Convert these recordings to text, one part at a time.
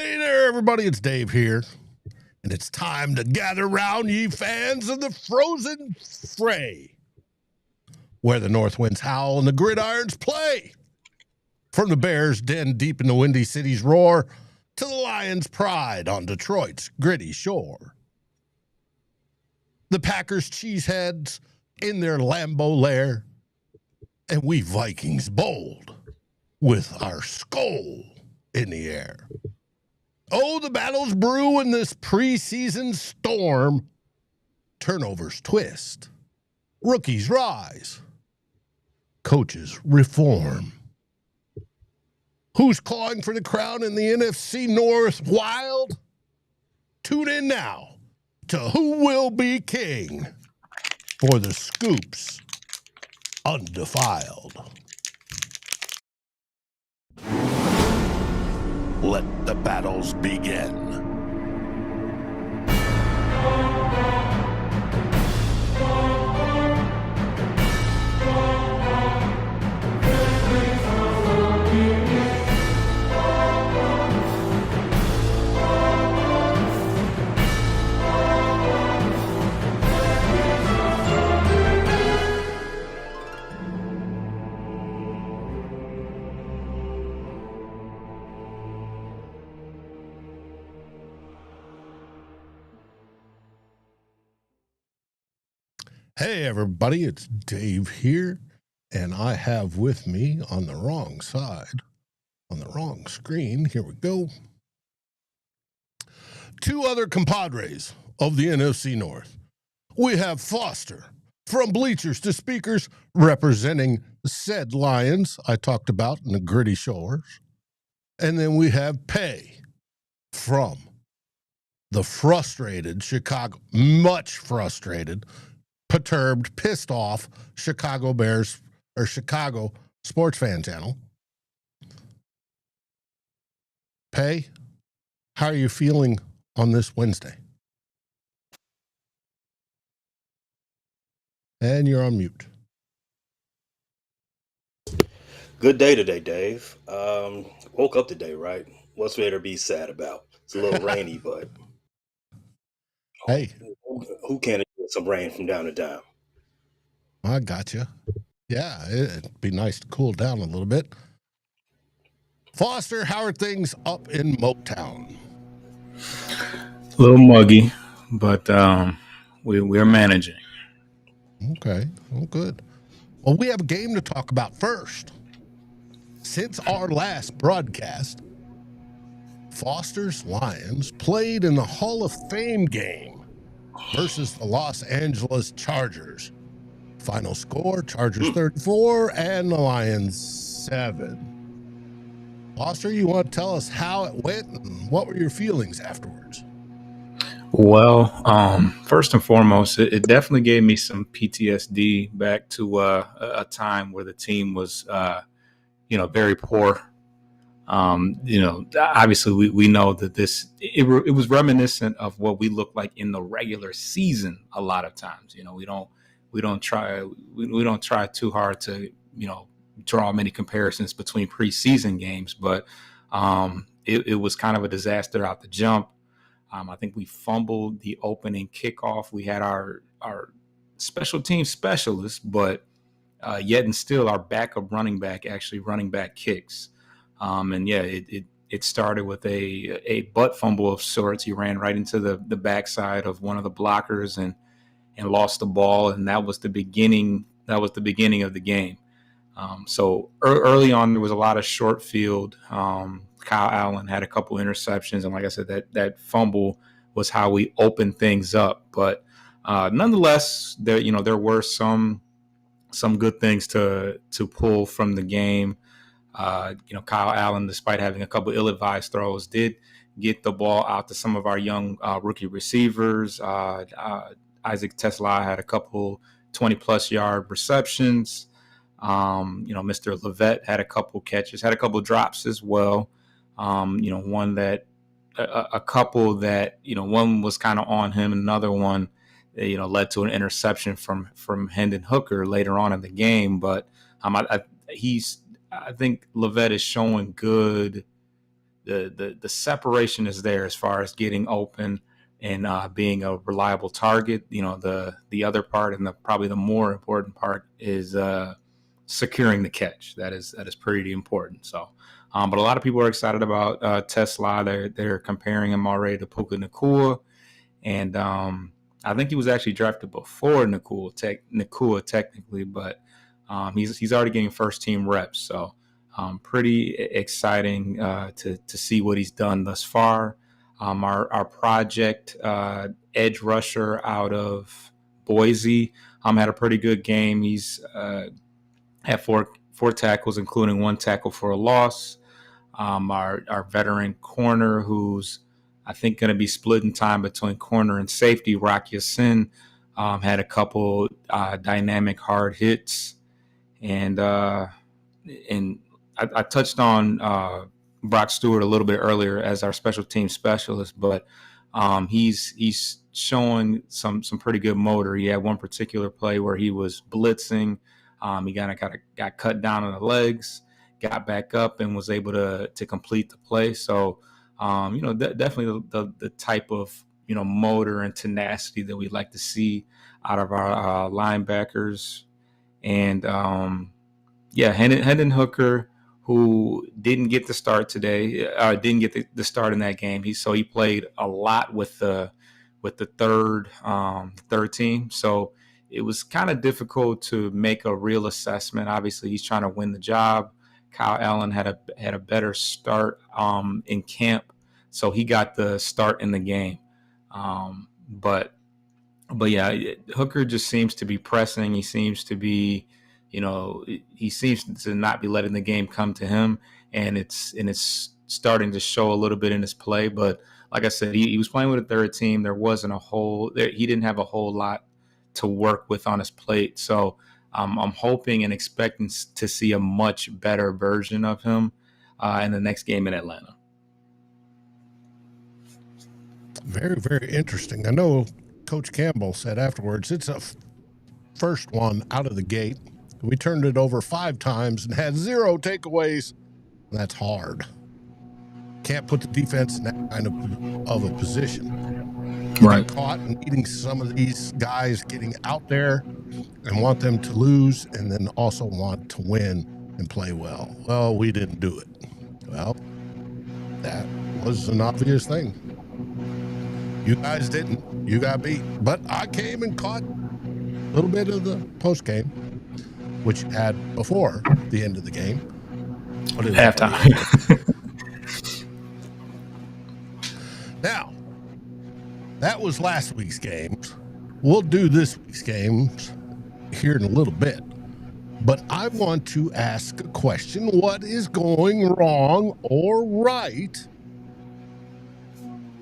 Hey there, everybody. It's Dave here. And it's time to gather round, ye fans of the frozen fray, where the north winds howl and the gridirons play. From the Bears' den deep in the Windy City's roar to the Lions' pride on Detroit's gritty shore. The Packers' cheeseheads in their Lambeau lair, and we Vikings bold with our SKOL in the air. Oh, the battles brew in this preseason storm. Turnovers twist. Rookies rise. Coaches reform. Who's clawing for the crown in the NFC North wild? Tune in now to Who Will Be King for the scoops undefiled. Let the battles begin. Hey, everybody, it's Dave here, and I have with me on the wrong side, on the wrong screen, here we go, two other compadres of the NFC North. We have Foster from Bleachers to Speakers, representing said Lions I talked about in the gritty shores. And then we have Pay from the frustrated Chicago, much frustrated, perturbed, pissed off Chicago Bears or Chicago sports fan channel. Pay, how are you feeling on this Wednesday? And you're on mute. Good day today, Dave. Woke up today, right? What's there to be sad about? It's a little rainy, but Hey, who can't get some rain from down to down? I got you. Yeah, it'd be nice to cool down a little bit. Foster, how are things up in Motown? A little muggy, but we're managing. Okay, well, good. Well, we have a game to talk about first. Since our last broadcast, Foster's Lions played in the Hall of Fame game versus the Los Angeles Chargers. Final score, Chargers 34 and the Lions 7. Foster, you want to tell us how it went and what were your feelings afterwards? Well, first and foremost, it definitely gave me some PTSD back to a time where the team was, very poor. Obviously we know that it was reminiscent of what we look like in the regular season. A lot of times, we don't try too hard to, draw many comparisons between preseason games, but it was kind of a disaster out the jump. I think we fumbled the opening kickoff. We had our special team specialist, but yet and still our backup running back actually running back kicks. It started with a butt fumble of sorts. He ran right into the backside of one of the blockers and lost the ball, and that was the beginning. That was the beginning of the game. So early on, there was a lot of short field. Kyle Allen had a couple interceptions, and like I said, that fumble was how we opened things up. But nonetheless, there were some good things to pull from the game. Kyle Allen, despite having a couple ill-advised throws, did get the ball out to some of our young rookie receivers. Isaac TeSlaa had a couple 20-plus yard receptions. Mr. Lovett had a couple catches, had a couple drops as well. One that a couple that, one was kind of on him. Another one, led to an interception from Hendon Hooker later on in the game. But I think Lovett is showing good the separation is there as far as getting open and being a reliable target. The other part and probably the more important part is securing the catch. That is pretty important. So, but a lot of people are excited about TeSlaa. They're comparing him already to Puka Nacua, and I think he was actually drafted before Nacua technically, but he's already getting first team reps. So pretty exciting to see what he's done thus far. Our project edge rusher out of Boise had a pretty good game. He's had four tackles, including one tackle for a loss. Our veteran corner, who's I think going to be splitting time between corner and safety, Rock Yassin, had a couple dynamic hard hits, and I touched on Brock Stewart a little bit earlier as our special team specialist, but he's showing some pretty good motor. He had one particular play where he was blitzing. He got cut down on the legs, got back up, and was able to complete the play. So, definitely the type of motor and tenacity that we'd like to see out of our linebackers. And Hendon Hooker, who didn't get the start today, didn't get the start in that game. He played a lot with the third team. So it was kind of difficult to make a real assessment. Obviously, he's trying to win the job. Kyle Allen had a better start in camp, so he got the start in the game. But yeah, Hooker just seems to be pressing. He seems to be, he seems to not be letting the game come to him, and it's starting to show a little bit in his play. But like I said, he was playing with a third team. There wasn't he didn't have a whole lot to work with on his plate. So I'm hoping and expecting to see a much better version of him in the next game in Atlanta. Very, very interesting. I know Coach Campbell said afterwards, it's a first one out of the gate. We turned it over 5 times and had 0 takeaways. That's hard. Can't put the defense in that kind of a position. Right. Caught and eating some of these guys getting out there and want them to lose and then also want to win and play well. Well, we didn't do it. Well, that was an obvious thing. You guys didn't. You got beat. But I came and caught a little bit of the post game, which had before the end of the game. Halftime. Now, that was last week's games. We'll do this week's games here in a little bit. But I want to ask a question. What is going wrong or right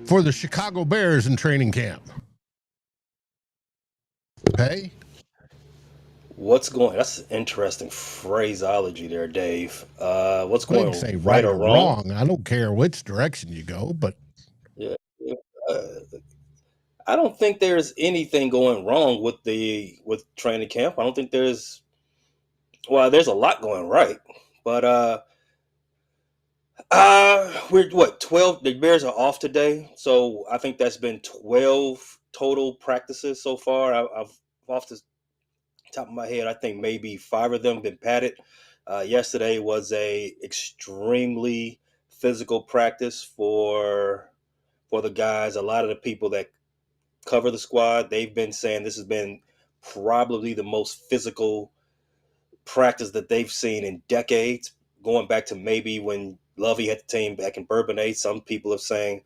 for the Chicago Bears in training camp? Okay? That's an interesting phraseology there, Dave. What's I going didn't say right or wrong? I don't care which direction you go, but Yeah. I don't think there's anything going wrong with training camp. I don't think there's a lot going right, but we're 12. The Bears are off today, so I think that's been 12 total practices so far. I've off the top of my head, I think maybe 5 of them have been padded. Yesterday was a extremely physical practice for the guys. A lot of the people that cover the squad, they've been saying this has been probably the most physical practice that they've seen in decades, going back to maybe when Lovett had the team back in Bourbonnais. Some people are saying,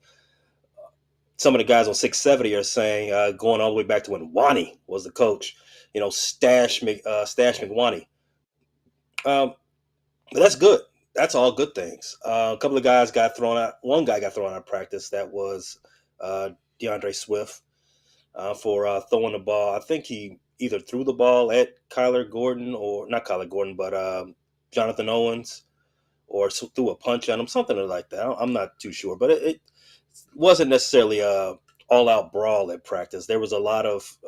some of the guys on 670 are saying, going all the way back to when Wani was the coach, Stash McWani. But that's good. That's all good things. A couple of guys got thrown out. One guy got thrown out of practice. That was DeAndre Swift for throwing the ball. I think he either threw the ball at Kyler Gordon, or not Kyler Gordon, but Jonathan Owens, or threw a punch at him, something like that. I'm not too sure, but it wasn't necessarily a all-out brawl at practice. There was a lot of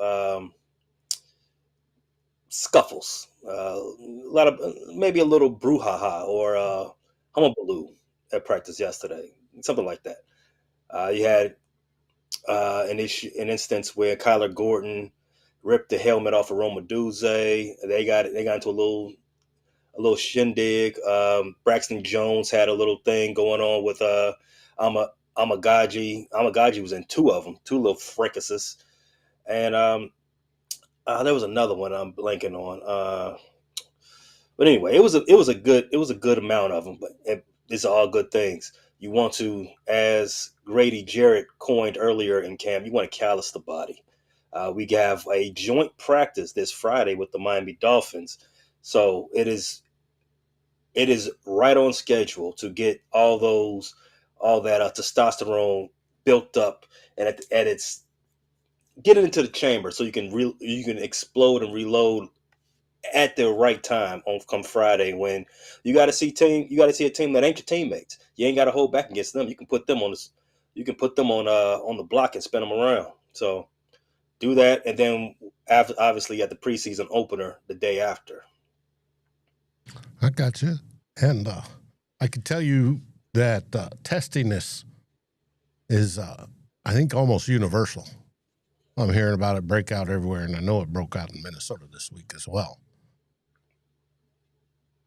scuffles, a lot of maybe a little brouhaha or hullabaloo at practice yesterday, something like that. You had an instance where Kyler Gordon ripped the helmet off of Roma Duze. They got into a little shindig. Braxton Jones had a little thing going on with Amagaji. Amagaji was in two of them, two little fricases, and there was another one I'm blanking on. But anyway, it was a good amount of them. But it's all good things. You want to, as Grady Jarrett coined earlier in camp, you want to callous the body. We have a joint practice this Friday with the Miami Dolphins, so it is right on schedule to get all that testosterone built up and at its get it into the chamber so you can explode and reload at the right time on come Friday when you got to see a team that ain't your teammates. You ain't got to hold back against them. You can put them on the block and spin them around. So do that, and then obviously at the preseason opener the day after. I got you, and I can tell you that testiness is I think almost universal. I'm hearing about it break out everywhere, and I know it broke out in Minnesota this week as well.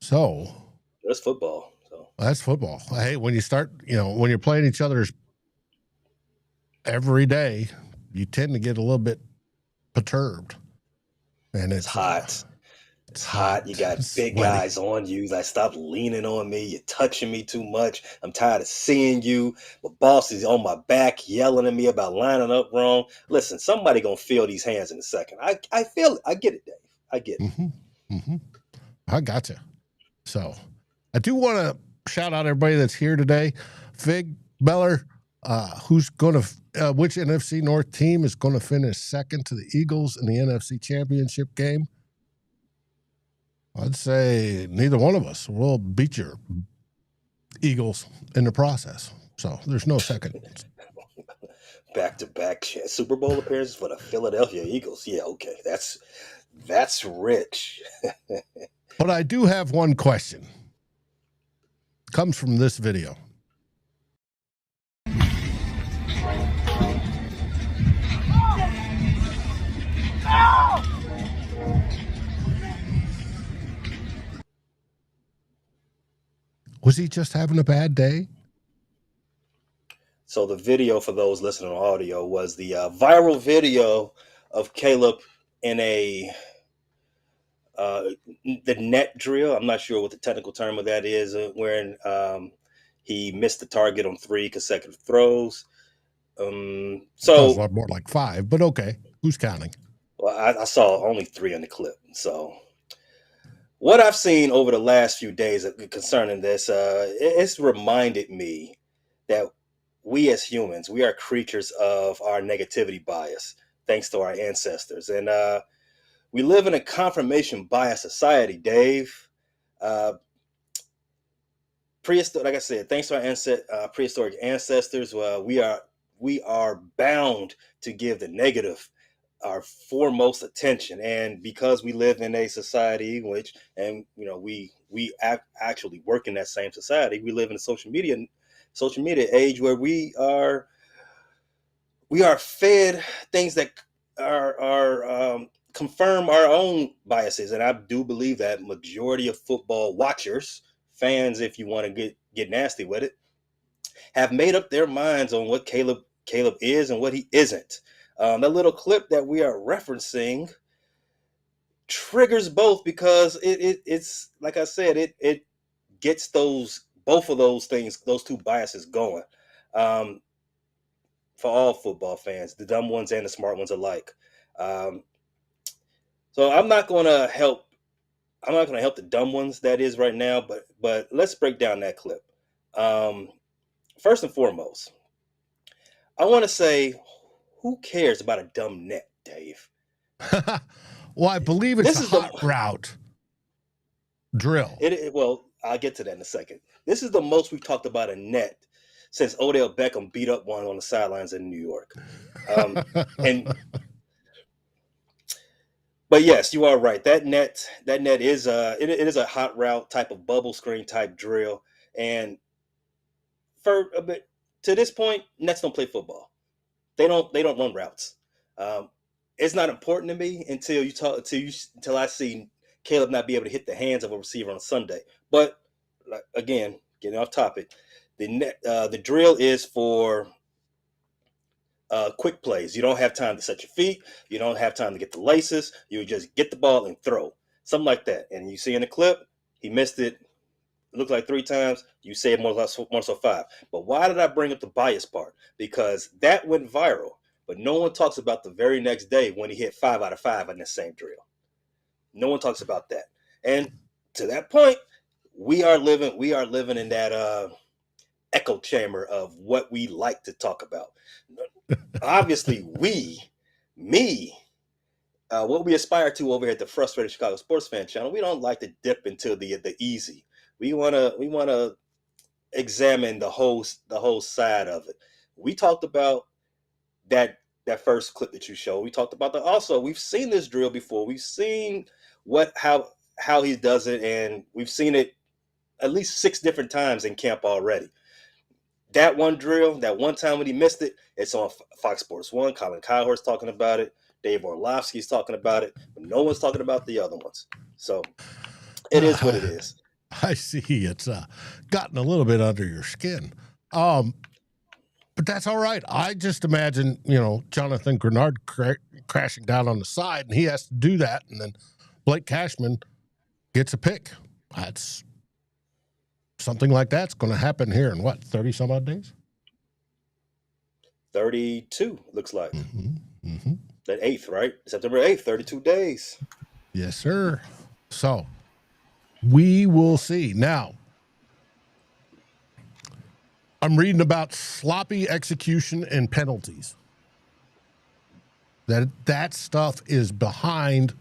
So that's football. That's football. Hey, when you start, when you're playing each other's every day, you tend to get a little bit perturbed. And it's hot. It's hot. You got big guys on you. Like, stop leaning on me. You're touching me too much. I'm tired of seeing you. My boss is on my back yelling at me about lining up wrong. Listen, somebody gonna feel these hands in a second. I feel it. I get it, Dave. I get it. Mm-hmm. Mm-hmm. I gotcha. So I do want to shout out everybody that's here today. Fig Beller, which NFC North team is going to finish second to the Eagles in the NFC Championship game? I'd say neither one of us will beat your Eagles in the process. So there's no second. Back-to-back Super Bowl appearances for the Philadelphia Eagles. Yeah, okay. That's rich. But I do have one question. Comes from this video. Was he just having a bad day? So the video, for those listening on audio, was the viral video of Caleb in the net drill. I'm not sure what the technical term of that is, wherein he missed the target on 3 consecutive throws. So a lot more like 5, but okay. Who's counting? Well, I saw only 3 on the clip. So what I've seen over the last few days concerning this, it's reminded me that we as humans, we are creatures of our negativity bias, thanks to our ancestors. And we live in a confirmation bias society, Dave. Prehistoric, like I said, thanks to our prehistoric ancestors, we are bound to give the negative our foremost attention. And because we live in a society we actually work in that same society, we live in a social media age where we are fed things that are confirm our own biases. And I do believe that majority of football watchers, fans, if you want to get nasty with it, have made up their minds on what Caleb is and what he isn't. That little clip that we are referencing triggers both, because it's like I said, it gets both of those things, those two biases going, for all football fans, the dumb ones and the smart ones alike. So I'm not going to help the dumb ones, that is, right now, but let's break down that clip. First and foremost, I want to say, who cares about a dumb net, Dave? Well, I believe it's a hot route drill. Well, I'll get to that in a second. This is the most we've talked about a net since Odell Beckham beat up one on the sidelines in New York. But yes, you are right. That net is it is a hot route type of bubble screen type drill, and for a bit to this point, Nets don't play football. They don't run routes. It's not important to me until I see Caleb not be able to hit the hands of a receiver on Sunday. But again, getting off topic, the drill is for quick plays. You don't have time to set your feet. You don't have time to get the laces. You just get the ball and throw, something like that. And you see in the clip, he missed it. It looked like 3 times. You say more so 5. But why did I bring up the bias part? Because that went viral. But no one talks about the very next day when he hit 5 out of 5 on the same drill. No one talks about that. And to that point, we are living in that echo chamber of what we like to talk about. Obviously, what we aspire to over here at the Frustrated Chicago Sports Fan channel, we don't like to dip into the easy. We wanna examine the whole side of it. We talked about that first clip that you showed. We talked about also we've seen this drill before. We've seen how he does it, and we've seen it at least 6 different times in camp already. That one drill, that one time when he missed it, it's on Fox Sports 1. Colin Cowherd's talking about it. Dave Orlovsky's talking about it. But no one's talking about the other ones. So it is what it is. I see it's gotten a little bit under your skin. But that's all right. I just imagine, Jonathan Grenard crashing down on the side, and he has to do that, and then Blake Cashman gets a pick. That's something like that's going to happen here in 30 some odd days? 32, looks like. Mm-hmm. That 8th, right? September 8th, 32 days. Yes, sir. So we will see. Now, I'm reading about sloppy execution and penalties. That stuff is behind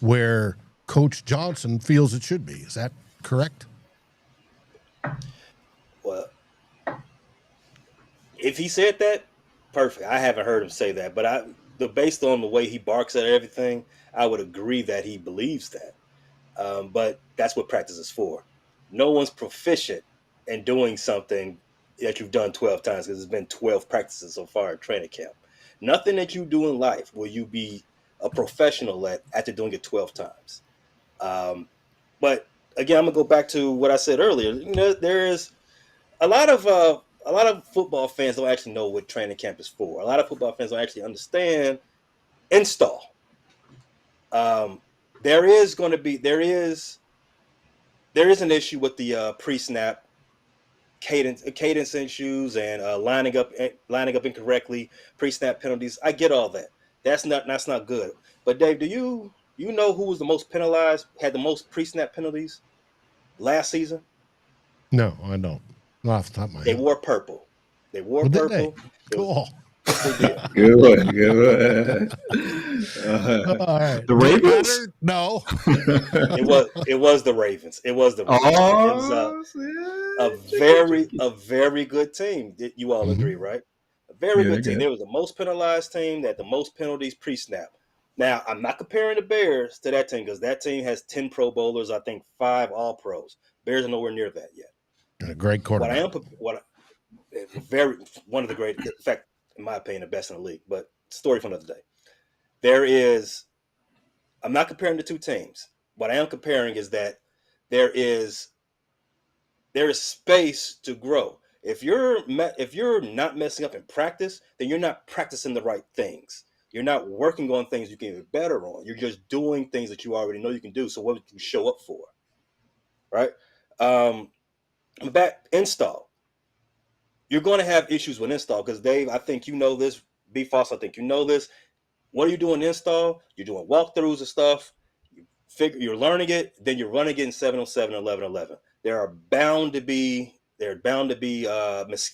where Coach Johnson feels it should be. Is that correct? Well, if he said that, perfect. I haven't heard him say that, but based on the way he barks at everything, I would agree that he believes that. But that's what practice is for. No one's proficient in doing something that you've done 12 times, because it's been 12 practices so far in training camp. Nothing that you do in life will you be a professional at after doing it 12 times. But again, I'm gonna go back to what I said earlier. There is a lot of football fans don't actually know what training camp is for. A lot of football fans don't actually understand install. There is an issue with the pre-snap cadence issues and lining up incorrectly, pre-snap penalties. I get all that. That's not good. But Dave, do you know who was the most penalized, had the most pre-snap penalties last season? No, I don't. Not off the top of my head. They wore purple. Well, purple. Cool. Good. All right. The Ravens? No. It was the Ravens. It was the Ravens. A very good team. You all agree, right? A very good team. They was the most penalized team that had the most penalties pre-snap. Now, I'm not comparing the Bears to that team, because that team has 10 Pro Bowlers, I think 5 All-Pros. Bears are nowhere near that yet. And a great quarterback. One of the great, in fact, in my opinion, the best in the league. But story for another day. I'm not comparing the two teams. What I am comparing is that there is space to grow. If you're not messing up in practice, then you're not practicing the right things. You're not working on things you can get better on. You're just doing things that you already know you can do. So what would you show up for? Right? Back install. You're going to have issues with install, because Dave, I think you know this. B. Foss, I think you know this. What are you doing install? You're doing walkthroughs and stuff. You're learning it, then you're running it in 7-on-7 and 11-11. There are bound to be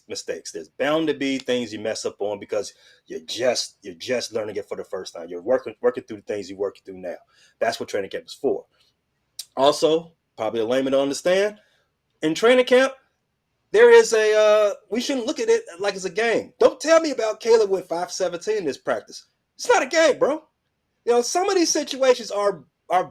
mistakes. There's bound to be things you mess up on, because you're just learning it for the first time. You're working through the things you're working through now. That's what training camp is for. Also, probably a layman don't understand. In training camp, there is we shouldn't look at it like it's a game. Don't tell me about Caleb with 5-17 in this practice. It's not a game, bro. Some of these situations are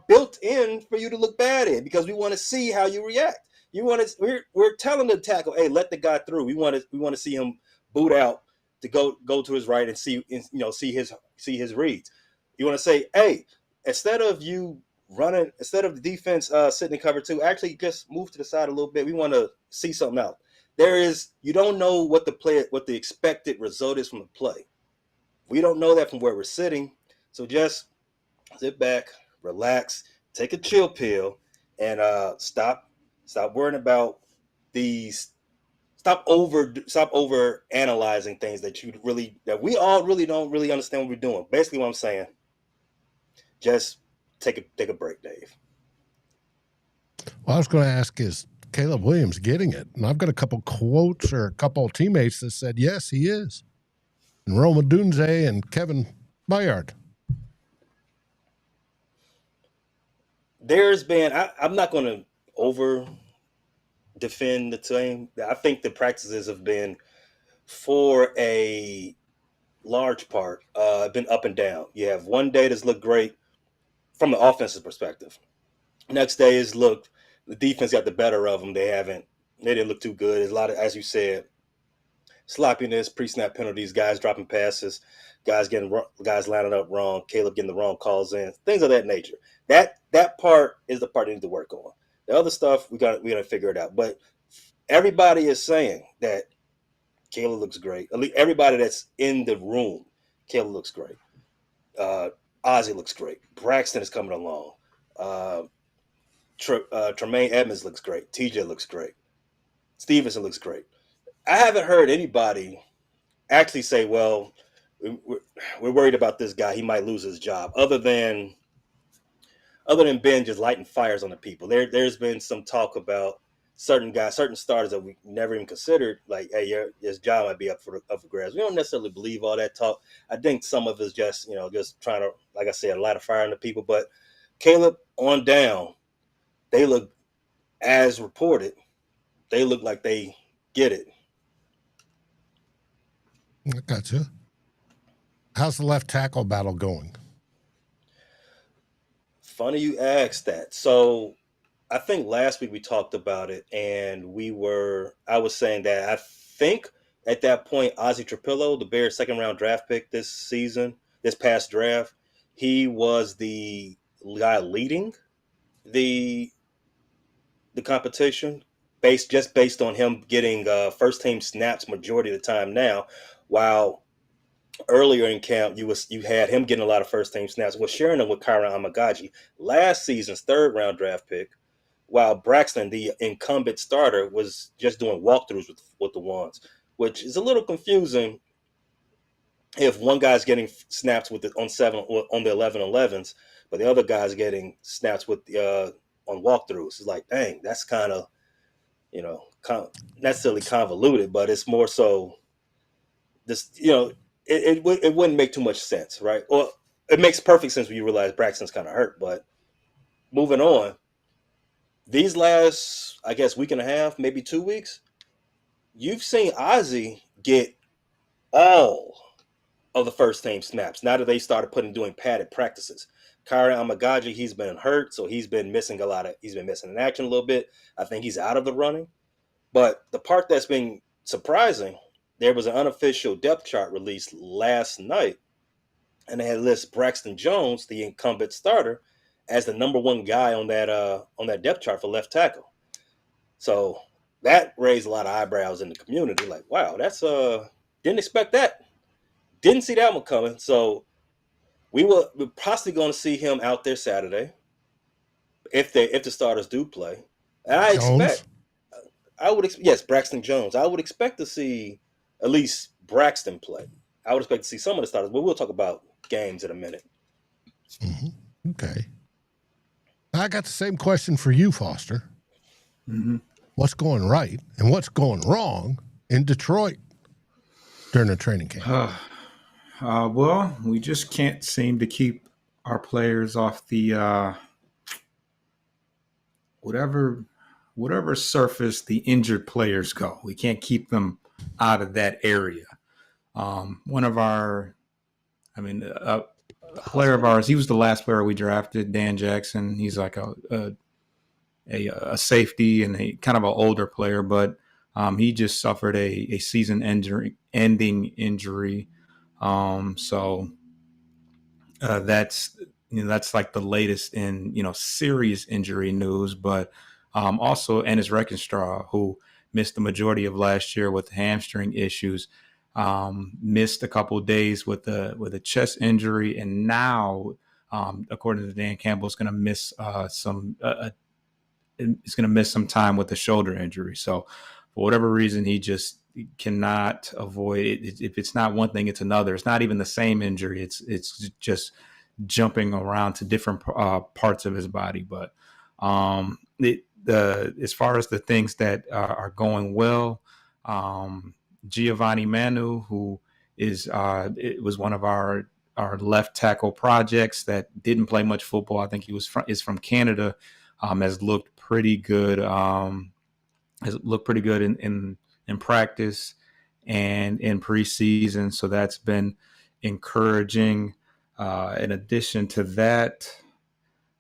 built in for you to look bad in, because we want to see how you react. We're telling the tackle, hey, let the guy through. We want to see him boot out to go to his right and see his reads. You want to say, hey, instead of the defense sitting in cover 2, actually just move to the side a little bit. We want to see something out. You don't know what the expected result is from the play. We don't know that from where we're sitting. So just sit back, relax, take a chill pill, and stop worrying about these. Stop over analyzing things that we all really don't really understand what we're doing. Basically, what I'm saying, just take a break, Dave. Well, I was going to ask, is Caleb Williams getting it? And I've got a couple quotes or a couple of teammates that said yes, he is. And Roma Dunze and Kevin Bayard. There's been I'm not going to over defend the team. I think the practices have been, for a large part, been up and down. You have one day that's looked great from the offensive perspective. Next day is the defense got the better of them. They didn't look too good. There's a lot of, as you said, sloppiness, pre-snap penalties, guys dropping passes, guys lining up wrong, Caleb getting the wrong calls in, things of that nature. That part is the part they need to work on. The other stuff we got to figure it out. But everybody is saying that Caleb looks great. At least everybody that's in the room, Caleb looks great. Ozzie looks great. Braxton is coming along. Tremaine Edmonds looks great. TJ looks great. Stevenson looks great. I haven't heard anybody actually say, well, we're worried about this guy. He might lose his job. Other than Ben just lighting fires on the people. There's been some talk about certain starters that we never even considered, like, hey, his job might be up for grabs. We don't necessarily believe all that talk. I think some of it's just trying to, like I said, light a fire on the people. But Caleb on down, they look, as reported, they look like they get it. I gotcha. How's the left tackle battle going? Funny you asked that. So I think last week we talked about it, and I was saying that I think at that point, Ozzie Trapillo, the Bears' second-round draft pick this past draft, he was the guy leading the competition, based on him getting first-team snaps majority of the time now, while earlier in camp, you had him getting a lot of first-team snaps, was sharing them with Kyron Amagaji, last season's third-round draft pick, while Braxton, the incumbent starter, was just doing walkthroughs with the ones, which is a little confusing if one guy's getting snaps on the 11-11s, but the other guy's getting snaps with on walkthroughs. It's like, dang, that's kind of, necessarily convoluted, but it's more so this, it wouldn't make too much sense, right? Well, it makes perfect sense when you realize Braxton's kind of hurt. But moving on, these last, I guess, week and a half, maybe 2 weeks, you've seen Ozzie get all of the first team snaps now that they started doing padded practices. Kyron Amagaji, he's been hurt, so he's been missing in action a little bit. I think he's out of the running. But the part that's been surprising, there was an unofficial depth chart released last night, and they had listed Braxton Jones, the incumbent starter, as the number one guy on that depth chart for left tackle. So that raised a lot of eyebrows in the community. Like, wow, that's didn't expect that. Didn't see that one coming. So we're possibly going to see him out there Saturday if the starters do play. And yes, Braxton Jones. I would expect to see at least Braxton play. I would expect to see some of the starters, but we'll talk about games in a minute. Mm-hmm. Okay. I got the same question for you, Foster. Mm-hmm. What's going right and what's going wrong in Detroit during the training camp? Well, we just can't seem to keep our players off the whatever surface the injured players go. We can't keep them out of that area. A player of ours, he was the last player we drafted, Dan Jackson. He's like a a safety and a kind of an older player, but he just suffered a season-ending injury. So that's that's like the latest in serious injury news. But also Ennis Reckenstraw, who missed the majority of last year with hamstring issues, missed a couple of days with a chest injury, and now, according to Dan Campbell, is going to miss he's going to miss some time with the shoulder injury. So for whatever reason, he just cannot avoid it. If it's not one thing, it's another. It's not even the same injury. It's just jumping around to different parts of his body. But as far as the things that are going well, Giovanni Manu, who it was one of our left tackle projects that didn't play much football. I think is from Canada. Has looked pretty good. Has looked pretty good in practice and in preseason. So that's been encouraging. In addition to that,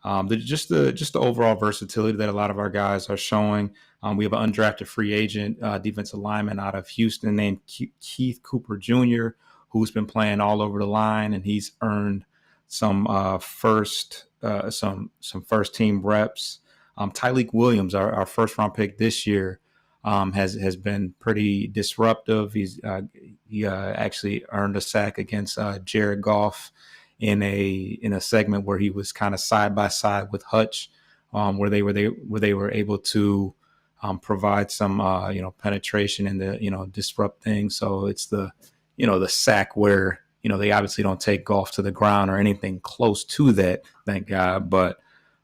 just the overall versatility that a lot of our guys are showing. We have an undrafted free agent defensive lineman out of Houston named Keith Cooper Jr., who's been playing all over the line, and he's earned some first team reps. Tyleek Williams, our first round pick this year, has been pretty disruptive. He actually earned a sack against Jared Goff in a segment where he was kind of side by side with Hutch, where they were able to provide some penetration and disrupt things. So it's the sack where they obviously don't take Goff to the ground or anything close to that, thank God. But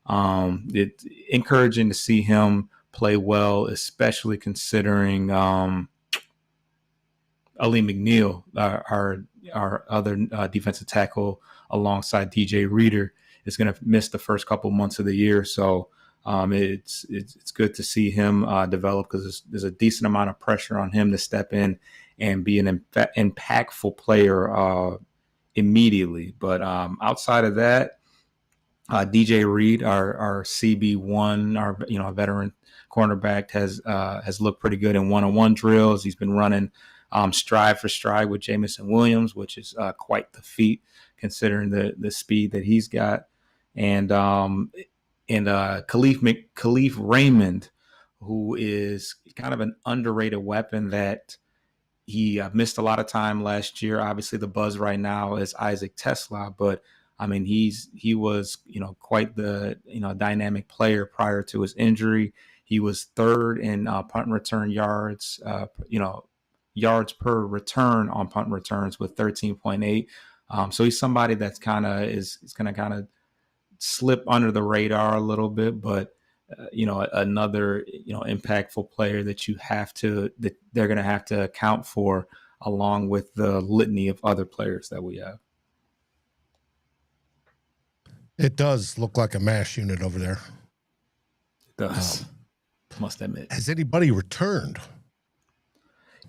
it's encouraging to see him play well, especially considering Ali McNeil, our other defensive tackle alongside DJ Reader, is going to miss the first couple months of the year. So it's good to see him develop, because there's a decent amount of pressure on him to step in and be an impactful player immediately. But outside of that, DJ Reed, our CB1, our veteran cornerback, has looked pretty good in one-on-one drills. He's been running stride for stride with Jamison Williams, which is quite the feat considering the speed that he's got. And Khalif Raymond, who is kind of an underrated weapon that he missed a lot of time last year. Obviously, the buzz right now is Isaac TeSlaa, but I mean, he was quite the dynamic player prior to his injury. He was third in punt and return yards, yards per return on punt returns with 13.8. So he's somebody that's is going to kind of slip under the radar a little bit, but another impactful player that they're going to have to account for, along with the litany of other players that we have. It does look like a mash unit over there. It does. Must admit. Has anybody returned?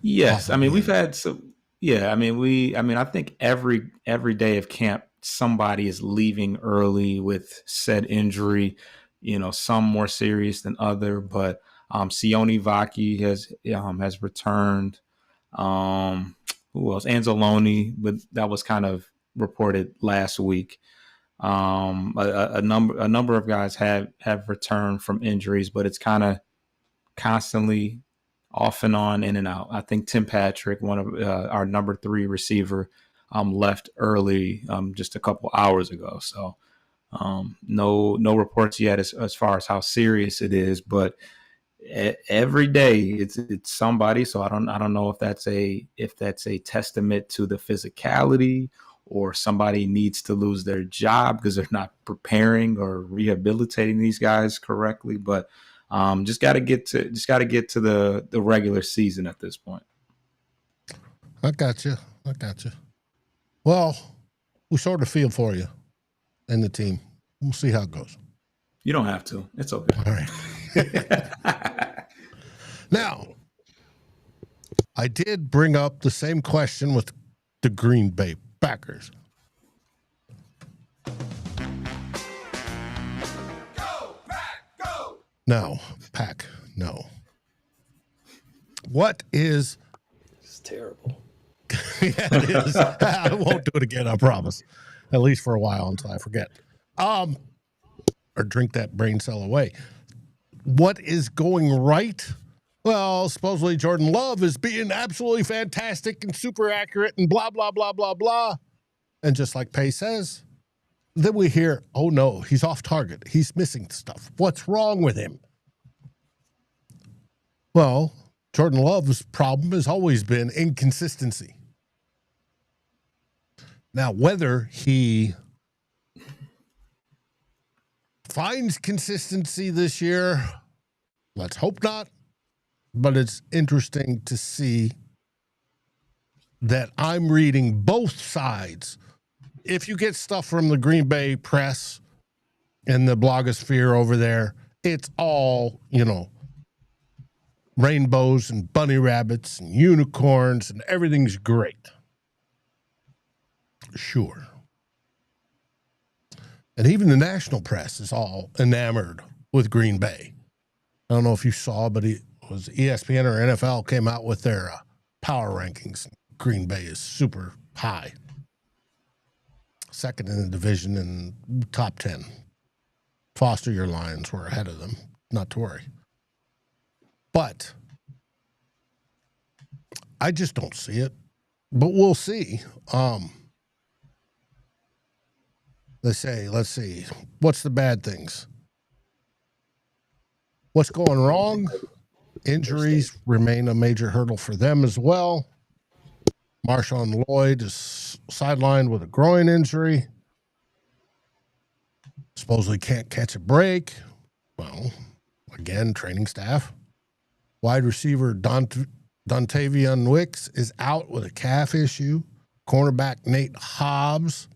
Yes. I mean, we've had some. Yeah. I mean, I think every day of camp, somebody is leaving early with said injury. Some more serious than other, but Sione Vaki has returned. Who else? Anzalone, but that was kind of reported last week. A number of guys have returned from injuries, but it's kind of constantly off and on, in and out. I think Tim Patrick, one of our number 3 receiver, left early just a couple hours ago. So no reports yet as far as how serious it is, but every day it's somebody. So I don't know if that's a testament to the physicality, or somebody needs to lose their job because they're not preparing or rehabilitating these guys correctly. But just got to get to the regular season at this point. I got you. Well, we sort of feel for you and the team. We'll see how it goes. You don't have to. It's okay. All right. Now, I did bring up the same question with the Green Bay Packers. No, Pack, no. What is... It's terrible. Yeah, it is. I won't do it again, I promise. At least for a while until I forget. Or drink that brain cell away. What is going right? Well, supposedly Jordan Love is being absolutely fantastic and super accurate and blah, blah, blah, blah, blah. And just like Pace says, then we hear, oh no, he's off target. He's missing stuff. What's wrong with him? Well, Jordan Love's problem has always been inconsistency. Now, whether he finds consistency this year, let's hope not. But it's interesting to see that I'm reading both sides. If you get stuff from the Green Bay press and the blogosphere over there, it's all, rainbows and bunny rabbits and unicorns and everything's great. Sure. And even the national press is all enamored with Green Bay. I don't know if you saw, but it was ESPN or NFL came out with their power rankings. Green Bay is super high. Second in the division and top 10. Foster your Lions were ahead of them. Not to worry. But I just don't see it. But we'll see. Let's see. What's the bad things? What's going wrong? Injuries remain a major hurdle for them as well. Marshawn Lloyd is sidelined with a groin injury. Supposedly can't catch a break. Well, again, training staff. Wide receiver Dontavian Wicks is out with a calf issue. Cornerback Nate Hobbs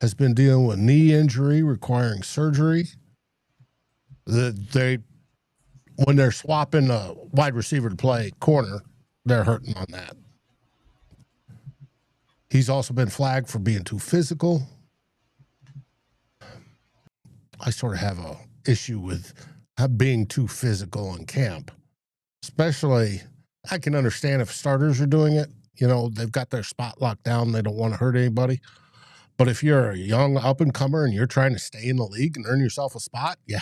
has been dealing with a knee injury requiring surgery. When they're swapping a wide receiver to play corner, they're hurting on that. He's also been flagged for being too physical. I sort of have a issue with being too physical in camp. Especially, I can understand if starters are doing it. They've got their spot locked down. They don't want to hurt anybody. But if you're a young up-and-comer and you're trying to stay in the league and earn yourself a spot, yeah,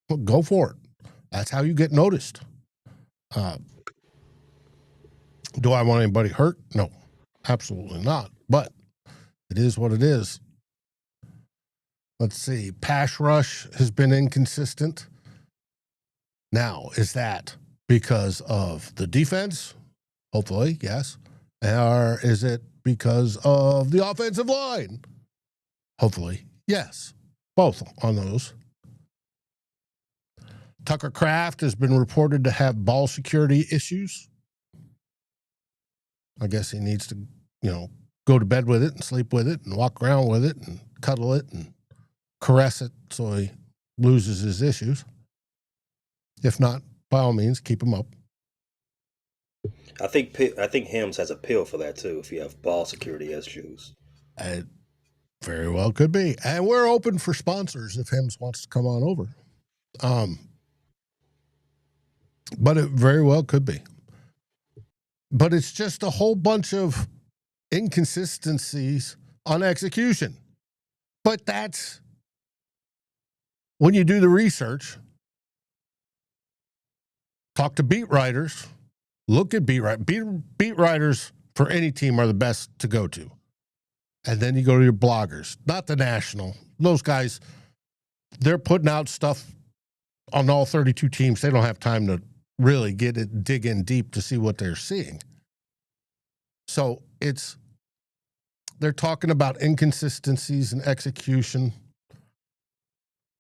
well, go for it. That's how you get noticed. Do I want anybody hurt? No, absolutely not. But it is what it is. Let's see. Pass rush has been inconsistent. Now, is that because of the defense? Hopefully, yes. Or is it because of the offensive line? Hopefully, yes. Both on those. Tucker Kraft has been reported to have ball security issues. I guess he needs to, go to bed with it and sleep with it and walk around with it and cuddle it and caress it so he loses his issues. If not, by all means, keep him up. I think Hims has a pill for that too. If you have ball security issues, it very well could be. And we're open for sponsors if Hims wants to come on over. But it very well could be. But it's just a whole bunch of inconsistencies on execution. But that's when you do the research, talk to beat writers, look at beat writers for any team are the best to go to. And then you go to your bloggers, not the national. Those guys, they're putting out stuff on all 32 teams. They don't have time to really dig in deep to see what they're seeing. So they're talking about inconsistencies in execution,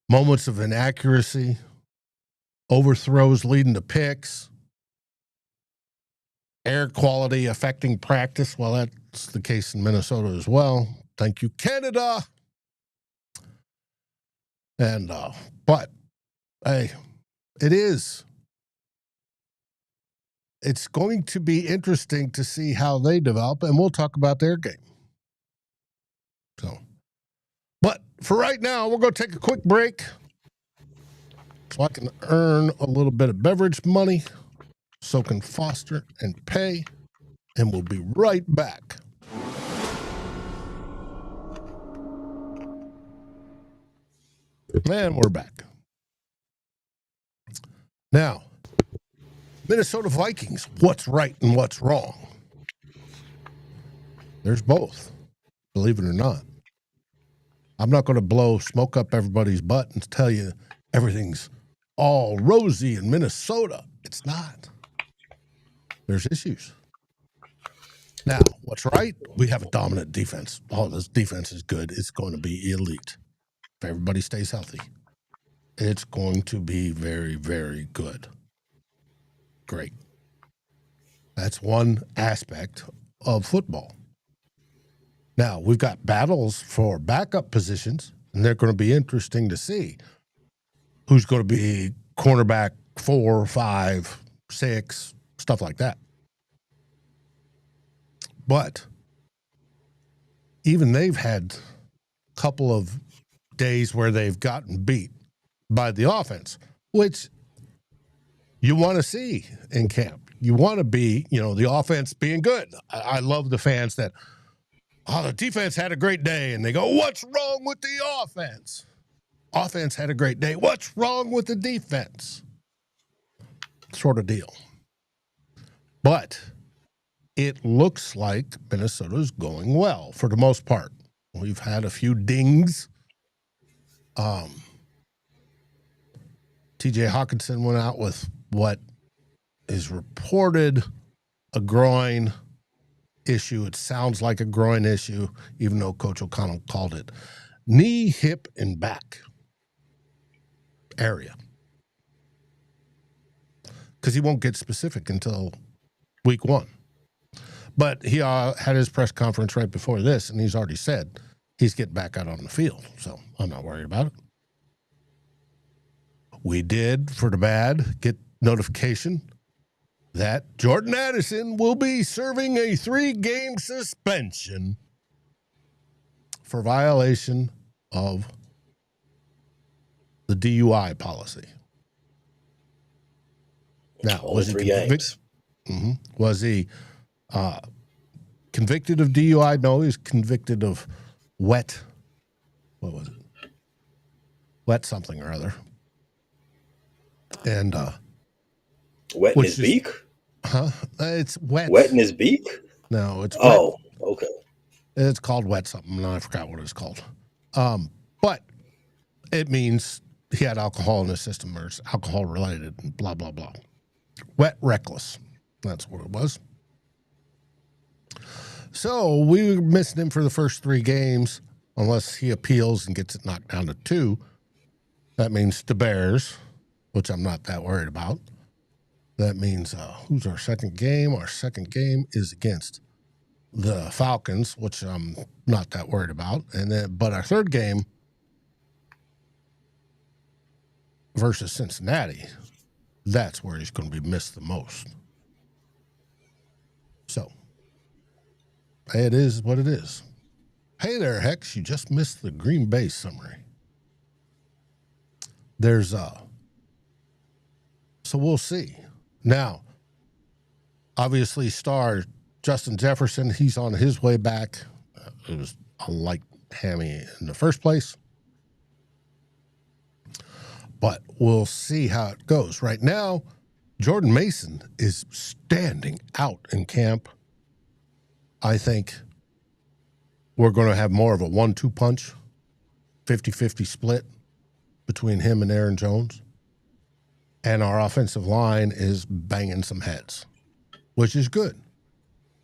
moments of inaccuracy, overthrows leading to picks, air quality affecting practice. Well, that's the case in Minnesota as well. Thank you, Canada. And, but, hey, it's going to be interesting to see how they develop, and we'll talk about their game. So, but for right now, we're going to take a quick break. so I can earn a little bit of beverage money. So can Foster and pay. And we'll be right back. And we're back. Now, Minnesota Vikings, what's right and what's wrong? There's both, believe it or not. I'm not going to blow smoke up everybody's butt and tell you everything's all rosy in Minnesota. It's not. There's issues. Now, what's right? We have a dominant defense. Oh, this defense is good. It's going to be elite. If everybody stays healthy, it's going to be very, very good. Great. That's one aspect of football. Now, we've got battles for backup positions, and they're going to be interesting to see who's going to be cornerback 4, 5, 6, stuff like that. But even they've had a couple of days where they've gotten beat by the offense, which you want to see in camp. You want to be, the offense being good. I love the fans that, the defense had a great day, and they go, what's wrong with the offense? Offense had a great day. What's wrong with the defense? Sort of deal. But it looks like Minnesota's going well for the most part. We've had a few dings. TJ Hawkinson went out with what is reported a groin issue. It sounds like a groin issue, even though Coach O'Connell called it knee, hip, and back area. Because he won't get specific until week 1. But he had his press conference right before this, and he's already said he's getting back out on the field. So I'm not worried about it. We did, for the bad, get notification that Jordan Addison will be serving a 3-game suspension for violation of the DUI policy. Now, was he 3 games? Was he convicted of DUI? No, he was convicted of what was it? Wet something or other. And wet in his beak? It's wet. Wet in his beak? No, it's wet. Oh, okay. It's called wet something. No, I forgot what it's called. But it means he had alcohol in his system or it's alcohol related and blah, blah, blah. Wet reckless. That's what it was. So we were missing him for the first 3 games unless he appeals and gets it knocked down to 2. That means the Bears, which I'm not that worried about. That means who's our second game? Our second game is against the Falcons, which I'm not that worried about. But our third game versus Cincinnati, that's where he's going to be missed the most. So it is what it is. Hey there, Hex, you just missed the Green Bay summary. There's so we'll see. Now, obviously, star Justin Jefferson, he's on his way back. It was a light hammy in the first place. But we'll see how it goes. Right now, Jordan Mason is standing out in camp. I think we're going to have more of a 1-2 punch, 50-50 split between him and Aaron Jones. And our offensive line is banging some heads, which is good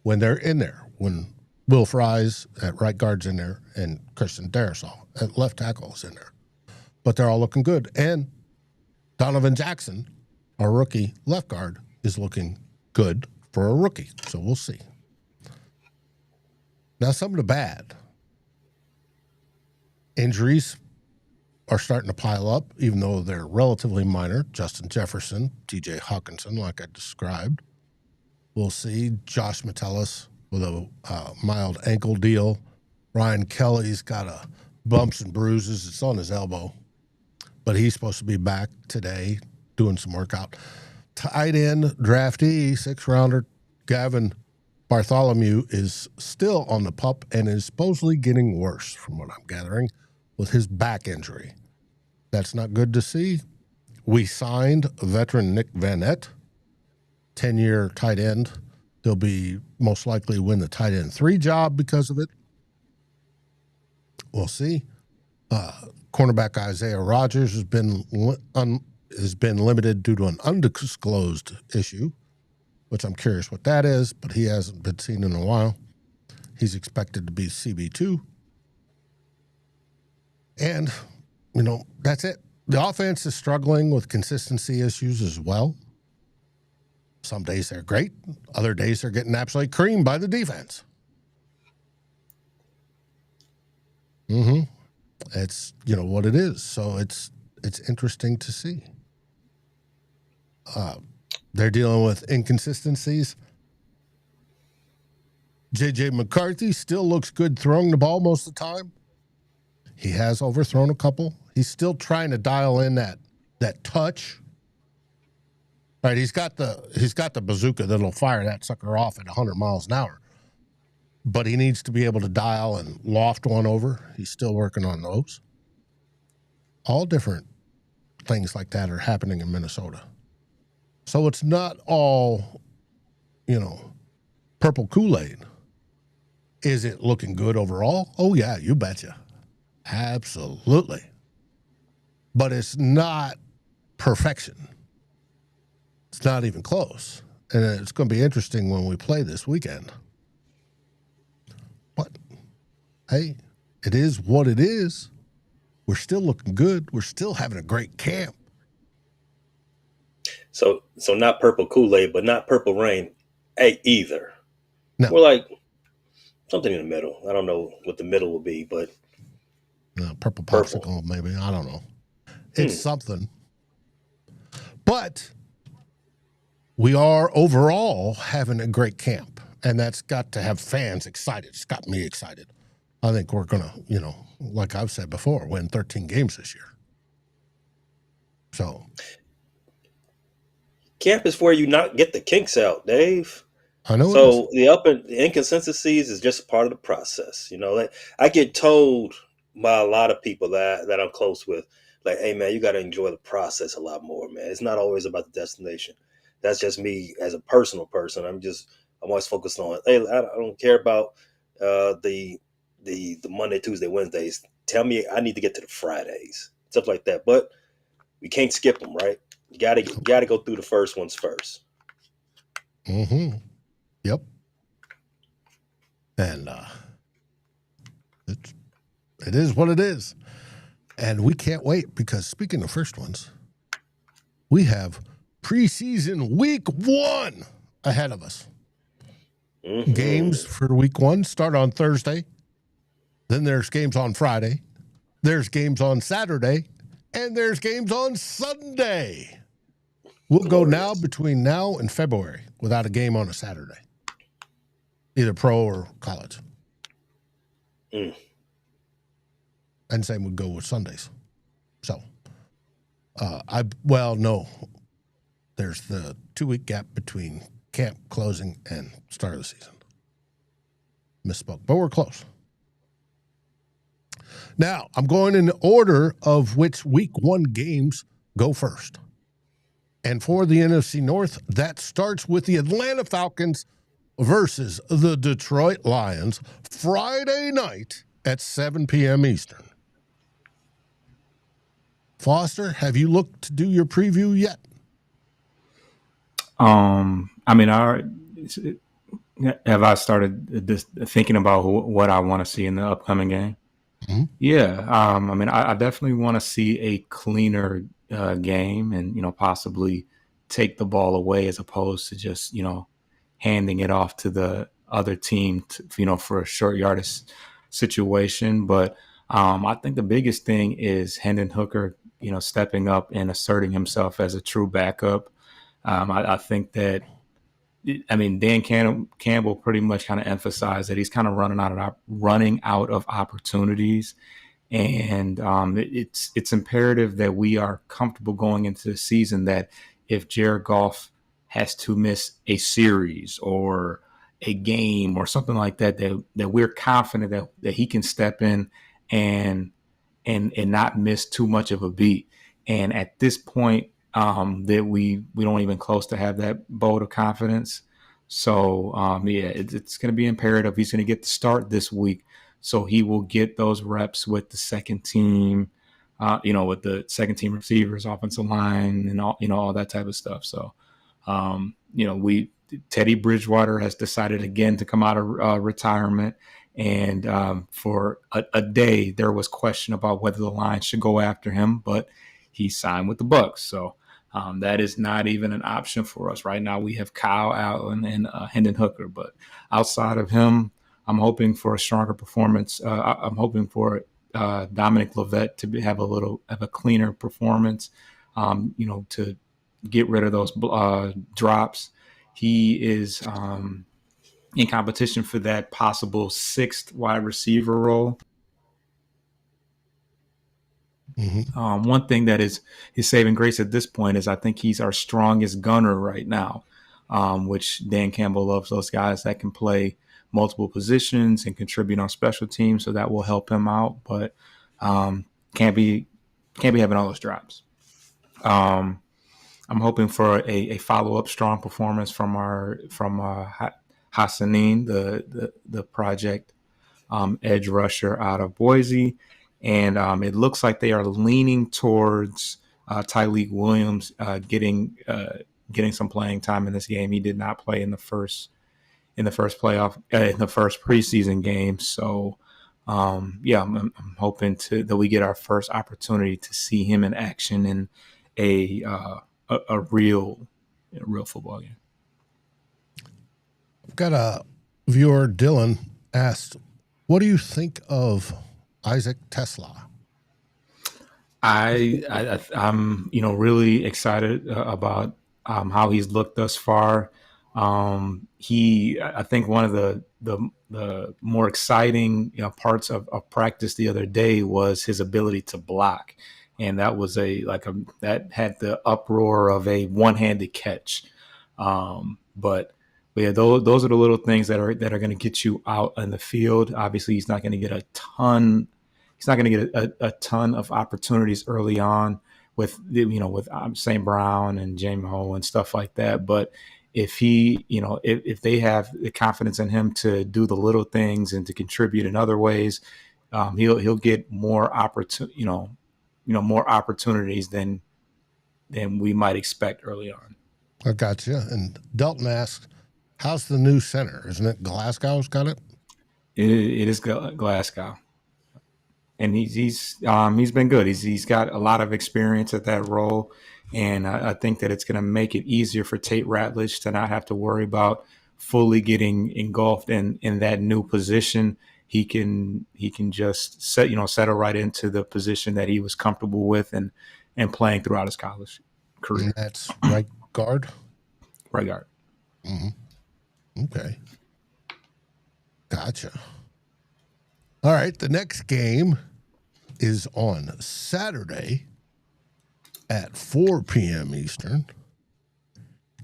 when they're in there. When Will Fries at right guard's in there and Christian Darrisaw at left tackle is in there. But they're all looking good. And Donovan Jackson, our rookie left guard, is looking good for a rookie. So we'll see. Now, some of the bad injuries are starting to pile up, even though they're relatively minor. Justin Jefferson, TJ Hawkinson, like I described. We'll see Josh Metellus with a mild ankle deal. Ryan Kelly's got bumps and bruises. It's on his elbow. but he's supposed to be back today doing some workout. Tight end draftee, 6th-rounder Gavin Bartholomew is still on the pup and is supposedly getting worse, from what I'm gathering, with his back injury. That's not good to see. We signed veteran Nick Vanette, 10-year tight end. He'll be most likely win the tight end 3 job because of it. We'll see. Cornerback Isaiah Rogers has been limited due to an undisclosed issue, which I'm curious what that is, but he hasn't been seen in a while. He's expected to be CB2. And, that's it. The offense is struggling with consistency issues as well. Some days they're great. Other days they're getting absolutely creamed by the defense. It's, what it is. So it's interesting to see. They're dealing with inconsistencies. J.J. McCarthy still looks good throwing the ball most of the time. He has overthrown a couple. He's still trying to dial in that touch. Right, he's got the bazooka that'll fire that sucker off at 100 miles an hour. But he needs to be able to dial and loft one over. He's still working on those. All different things like that are happening in Minnesota. So it's not all, purple Kool-Aid. Is it looking good overall? Oh, yeah, you betcha. Absolutely. But it's not perfection. It's not even close. And it's going to be interesting when we play this weekend. But, hey, it is what it is. We're still looking good. We're still having a great camp. So not purple Kool-Aid, but not purple rain either. No. We're like something in the middle. I don't know what the middle will be, but purple popsicle, maybe. I don't know. It's something. But we are overall having a great camp, and that's got to have fans excited. It's got me excited. I think we're going to, like I've said before, win 13 games this year. So camp is where you not get the kinks out, Dave. I know. So the inconsistencies is just part of the process. I get told by a lot of people that I'm close with, like, hey man, you got to enjoy the process a lot more, man. It's not always about the destination. That's just me as a personal person. I'm always focused on, hey, I don't care about the Monday, Tuesday, Wednesdays. Tell me I need to get to the Fridays, stuff like that. But we can't skip them, right? You gotta go through the first ones first. Yep. And it is what it is. And we can't wait, because speaking of first ones, we have preseason week 1 ahead of us. Games for week 1 start on Thursday. Then there's games on Friday. There's games on Saturday. And there's games on Sunday. We'll go now between now and February without a game on a Saturday, either pro or college. And same would go with Sundays. So, no. There's the 2-week gap between camp closing and start of the season. Misspoke, but we're close. Now, I'm going in order of which week 1 games go first. And for the NFC North, that starts with the Atlanta Falcons versus the Detroit Lions Friday night at 7 p.m. Eastern. Foster, have you looked to do your preview yet? Have I started just thinking about what I want to see in the upcoming game? Yeah. I definitely want to see a cleaner game and, possibly take the ball away as opposed to just, handing it off to the other team, for a short yardage situation. But I think the biggest thing is Hendon Hooker, stepping up and asserting himself as a true backup. I think that, Dan Campbell pretty much kind of emphasized that he's kind of running out of opportunities. And it's imperative that we are comfortable going into the season that if Jared Goff has to miss a series or a game or something like that, that we're confident that he can step in and not miss too much of a beat. And at this point, that we don't even close to have that boat of confidence. So it's going to be imperative. He's going to get the start this week, so he will get those reps with the second team, with the second team receivers, offensive line, and all that type of stuff. So, Teddy Bridgewater has decided again to come out of retirement. And for a day, there was question about whether the Lions should go after him, but he signed with the Bucs. So that is not even an option for us right now. We have Kyle Allen and Hendon Hooker, but outside of him, I'm hoping for a stronger performance. I'm hoping for Dominic Lovett to have a cleaner performance, to get rid of those drops. He is in competition for that possible sixth wide receiver role. Mm-hmm. One thing that is his saving grace at this point is I think he's our strongest gunner right now, which Dan Campbell loves those guys that can play multiple positions and contribute on special teams. So that will help him out, but can't be having all those drops. I'm hoping for a follow-up strong performance from Hassanin, the project edge rusher out of Boise. And it looks like they are leaning towards Tyleik Williams getting some playing time in this game. He did not play in the first preseason game. So I'm hoping that we get our first opportunity to see him in action in a real football game. I've got a viewer, Dylan, asked, what do you think of Isaac TeSlaa? I'm really excited about how he's looked thus far. I think one of the more exciting parts of practice the other day was his ability to block, and that was that had the uproar of a one-handed catch. But yeah, those are the little things that are going to get you out in the field. Obviously, he's not going to get a ton of opportunities early on with St. Brown and J-Mo and stuff like that. But if if they have the confidence in him to do the little things and to contribute in other ways, he'll get more more opportunities than we might expect early on. I got you. And Dalton asks, how's the new center? Isn't it Glasgow's got it? It is Glasgow. And he's been good. He's got a lot of experience at that role, and I think that it's going to make it easier for Tate Ratledge to not have to worry about fully getting engulfed in that new position. He can just settle right into the position that he was comfortable with and playing throughout his college career. And that's right guard. Right guard. Mm-hmm. Okay. Gotcha. All right, the next game is on Saturday at 4 p.m. Eastern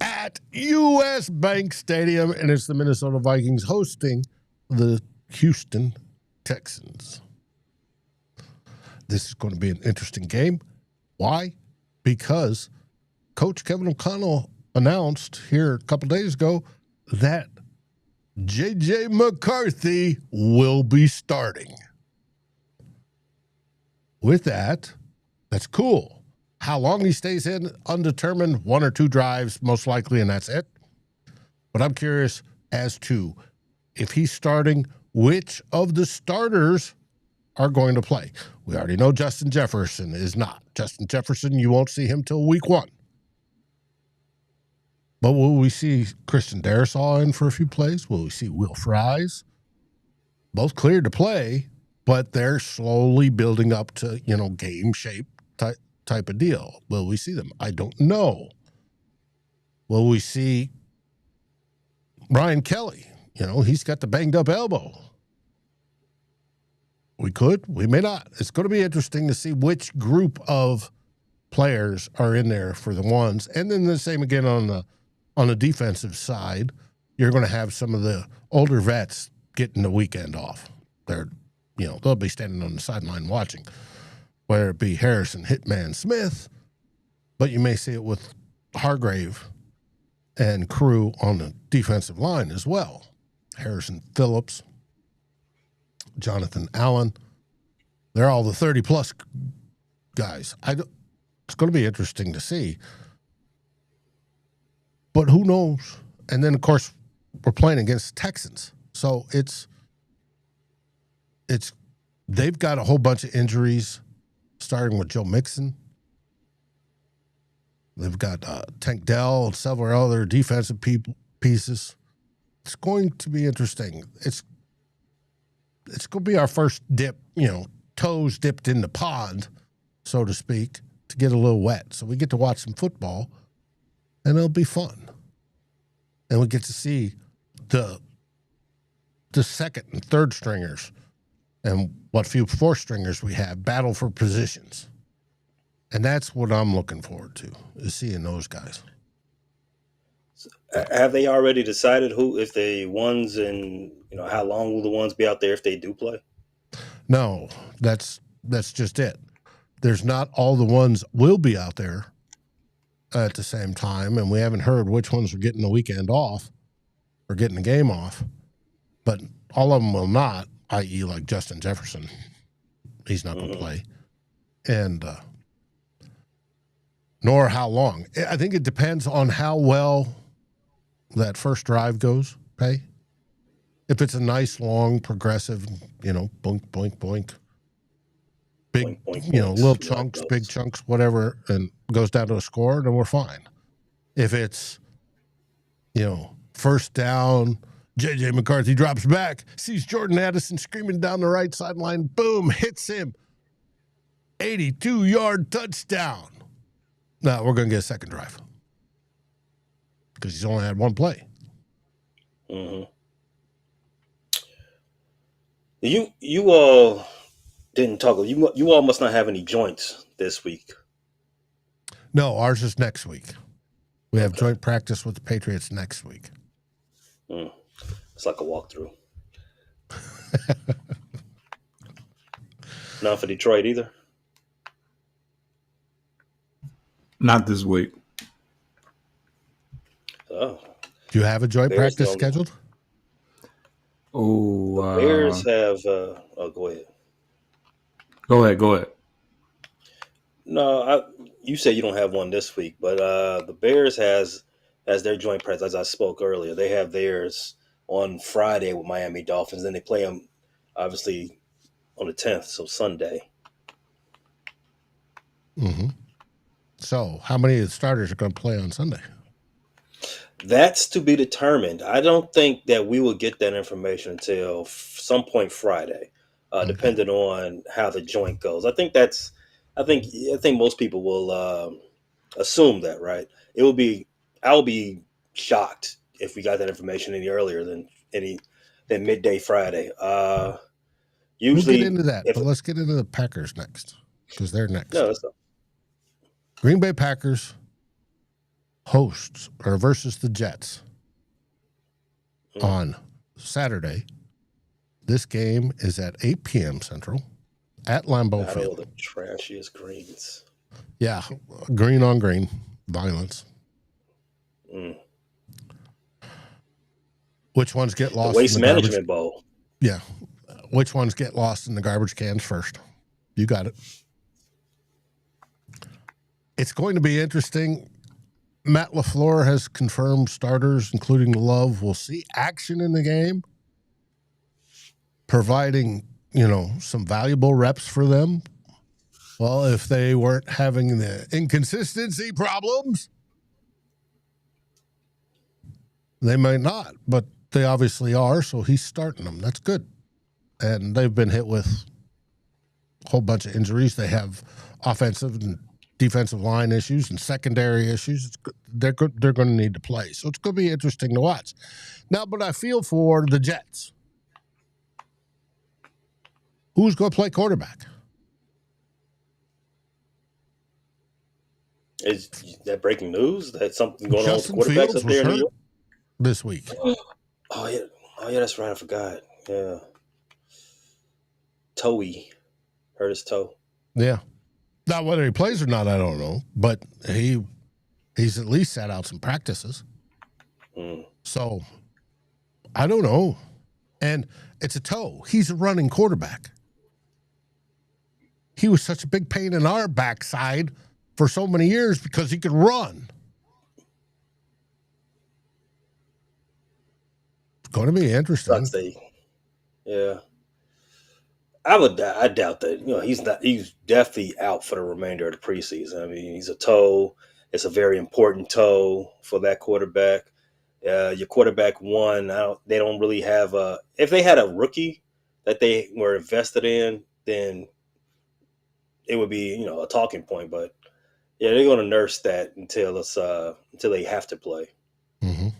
at U.S. Bank Stadium, and it's the Minnesota Vikings hosting the Houston Texans. This is going to be an interesting game. Why? Because Coach Kevin O'Connell announced here a couple days ago that J.J. McCarthy will be starting. With that, that's cool. How long he stays in, undetermined, 1 or 2 drives, most likely, and that's it. But I'm curious as to if he's starting, which of the starters are going to play. We already know Justin Jefferson is not. Justin Jefferson, you won't see him till week 1. But will we see Christian Darrisaw in for a few plays? Will we see Will Fries? Both cleared to play, but they're slowly building up to, game shape type of deal. Will we see them? I don't know. Will we see Brian Kelly? He's got the banged up elbow. We could. We may not. It's going to be interesting to see which group of players are in there for the ones. And then the same again on the defensive side. You're going to have some of the older vets getting the weekend off. They'll be standing on the sideline watching, whether it be Harrison, Hitman, Smith, but you may see it with Hargrave and crew on the defensive line as well. Harrison Phillips, Jonathan Allen, they're all the 30-plus guys. It's going to be interesting to see. But who knows? And then, of course, we're playing against Texans. So they've got a whole bunch of injuries, starting with Joe Mixon. They've got Tank Dell and several other defensive pieces. It's going to be interesting. It's going to be our first dip, toes dipped in the pond, so to speak, to get a little wet. So we get to watch some football, and it'll be fun. And we get to see the second and third stringers and what few fourth stringers we have battle for positions. And that's what I'm looking forward to, is seeing those guys. Have they already decided if the ones and how long will the ones be out there if they do play? No, that's just it. There's not all the ones will be out there at the same time, and we haven't heard which ones are getting the weekend off or getting the game off, but all of them will not, i.e. like Justin Jefferson. He's not going to play. And nor how long. I think it depends on how well that first drive goes, Pay. If it's a nice, long, progressive, boink, boink, boink, big, boink, boink, little chunks, big chunks, whatever, and goes down to a score, then we're fine. If it's, first down, J.J. McCarthy drops back, sees Jordan Addison screaming down the right sideline, boom, hits him, 82-yard touchdown. No, we're going to get a second drive because he's only had one play. Mm-hmm. You all didn't talk. You all must not have any joints this week. No, ours is next week. We have joint practice with the Patriots next week. It's like a walkthrough. Not for Detroit either. Not this week. Oh. Do you have a joint practice scheduled? Oh, Bears have. Go ahead. Go ahead. No, you said you don't have one this week, but the Bears has their joint practice. As I spoke earlier, they have theirs on Friday with Miami Dolphins. Then they play them, obviously, on the 10th, so Sunday. Mm-hmm. So, how many of the starters are going to play on Sunday? That's to be determined. I don't think that we will get that information until some point Friday, depending on how the joint goes. I think most people will assume that, right? I'll be shocked if we got that information any earlier than midday Friday. Usually, we'll get into that, but let's get into the Packers next because they're next. No, that's not. Green Bay Packers versus the Jets on Saturday. This game is at 8 p.m. Central at Lambeau Field. The trashiest greens. Yeah, green on green violence. Which ones get lost? The Waste in the Management Bowl. Yeah, which ones get lost in the garbage cans first? You got it. It's going to be interesting. Matt LaFleur has confirmed starters, including Love, will see action in the game, providing, some valuable reps for them. Well, if they weren't having the inconsistency problems, they might not, but they obviously are, so he's starting them. That's good. And they've been hit with a whole bunch of injuries. They have offensive and defensive line issues and secondary issues. They're going to need to play. So it's going to be interesting to watch. Now, but I feel for the Jets. Who's going to play quarterback? Is that breaking news? That something going Justin on with quarterbacks Fields up there in was New York? this week. Oh yeah, that's right. I forgot. Yeah, Toey hurt his toe. Yeah. Now, whether he plays or not, I don't know. But he's at least sat out some practices. So, I don't know. And it's a toe. He's a running quarterback. He was such a big pain in our backside for so many years because he could run. It's going to be interesting. Yeah. I doubt that. He's definitely out for the remainder of the preseason. I mean, he's a toe. It's a very important toe for that quarterback. Your quarterback one, they don't really have a. If they had a rookie that they were invested in, then it would be a talking point. But yeah, they're going to nurse that until they have to play. Mm-hmm.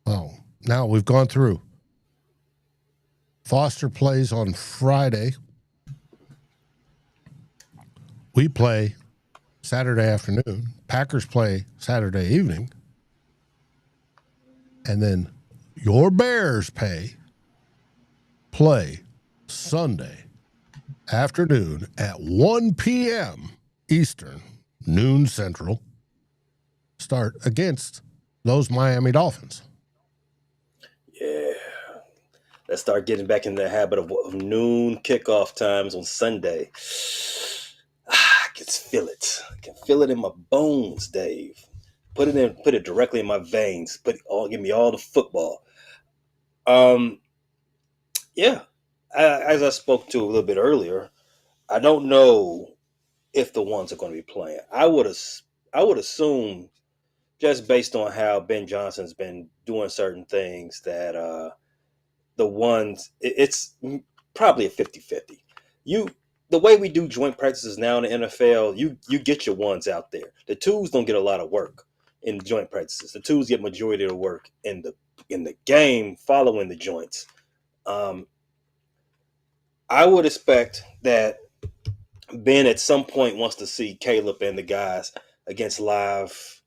Well, now we've gone through. Foster plays on Friday. We play Saturday afternoon. Packers play Saturday evening. And then your Bears play Sunday afternoon at 1 p.m. Eastern, noon Central, start against those Miami Dolphins. Yeah. Let's start getting back in the habit of noon kickoff times on Sunday. I can feel it. I can feel it in my bones, Dave. Put it directly in my veins. Give me all the football. Yeah. As I spoke to a little bit earlier, I don't know if the ones are going to be playing. I would assume, just based on how Ben Johnson's been doing certain things, that the ones, it's probably a 50-50. The way we do joint practices now in the NFL, you get your ones out there. The twos don't get a lot of work in joint practices. The twos get majority of the work in the game following the joints. I would expect that Ben at some point wants to see Caleb and the guys against live